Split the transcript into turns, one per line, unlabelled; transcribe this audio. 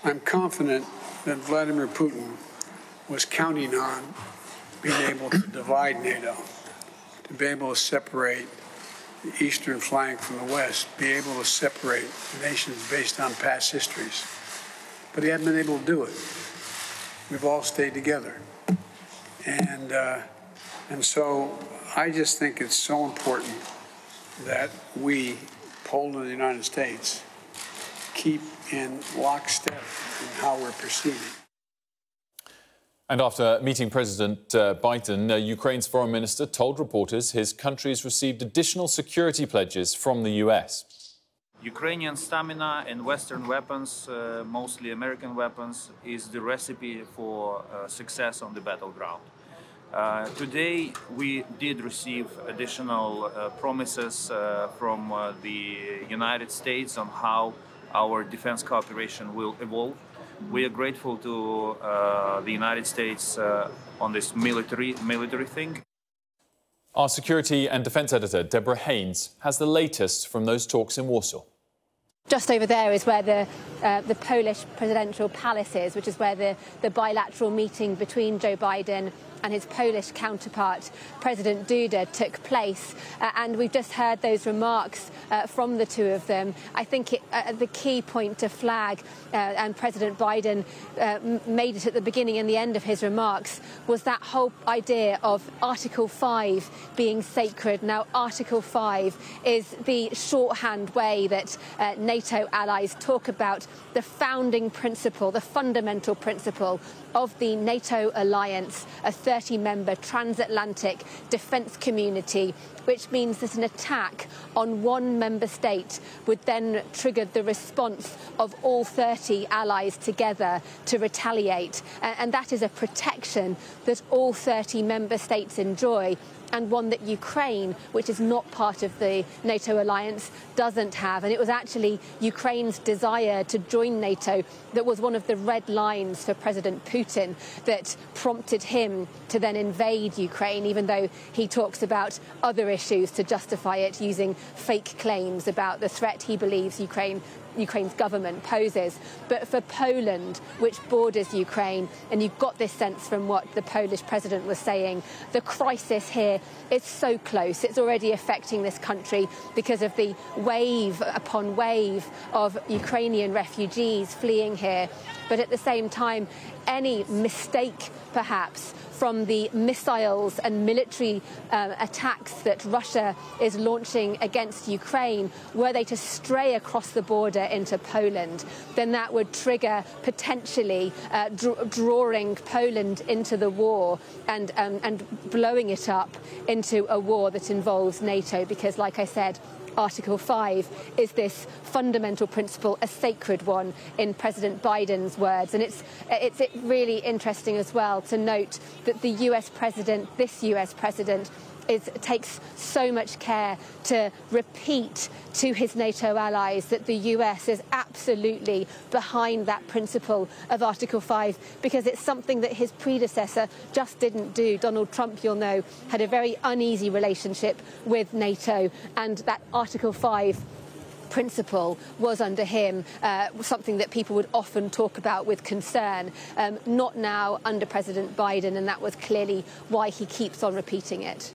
I'm confident that Vladimir Putin was counting on being able to divide NATO, to be able to separate the eastern flank from the west, be able to separate nations based on past histories. But he hasn't been able to do it. We've all stayed together. And so I just think it's so important that we, Poland and the United States, keep in lockstep in how we're proceeding.
And after meeting President Biden, Ukraine's foreign minister told reporters his country has received additional security pledges from the US.
Ukrainian stamina and Western weapons, mostly American weapons, is the recipe for success on the battleground. Today we did receive additional promises from the United States on how our defense cooperation will evolve. We are grateful to the United States on this military thing.
Our security and defence editor, Deborah Haynes, has the latest from those talks in Warsaw.
Just over there is where the Polish presidential palace is, which is where the bilateral meeting between Joe Biden and his Polish counterpart, President Duda, took place. And we've just heard those remarks from the two of them. I think the key point to flag, and President Biden made it at the beginning and the end of his remarks, was that whole idea of Article 5 being sacred. Now, Article 5 is the shorthand way that NATO allies talk about the founding principle, the fundamental principle of the NATO alliance, a 30-member transatlantic defence community, which means that an attack on one member state would then trigger the response of all 30 allies together to retaliate. And that is a protection that all 30 member states enjoy, and one that Ukraine, which is not part of the NATO alliance, doesn't have. And it was actually Ukraine's desire to join NATO that was one of the red lines for President Putin that prompted him to then invade Ukraine, even though he talks about other issues to justify it, using fake claims about the threat he believes Ukraine's government poses. But for Poland, which borders Ukraine, and you got this sense from what the Polish president was saying, the crisis here is so close. It's already affecting this country because of the wave upon wave of Ukrainian refugees fleeing here. But at the same time, any mistake, perhaps, from the missiles and military attacks that Russia is launching against Ukraine, were they to stray across the border into Poland, then that would trigger potentially drawing Poland into the war and blowing it up into a war that involves NATO, because, like I said, Article 5 is this fundamental principle, a sacred one, in President Biden's words. And it's really interesting as well to note that this US president, takes so much care to repeat to his NATO allies that the US is absolutely behind that principle of Article 5, because it's something that his predecessor just didn't do. Donald Trump, you'll know, had a very uneasy relationship with NATO, and that Article 5 principle was under him something that people would often talk about with concern. Not now under President Biden, and that was clearly why he keeps on repeating it.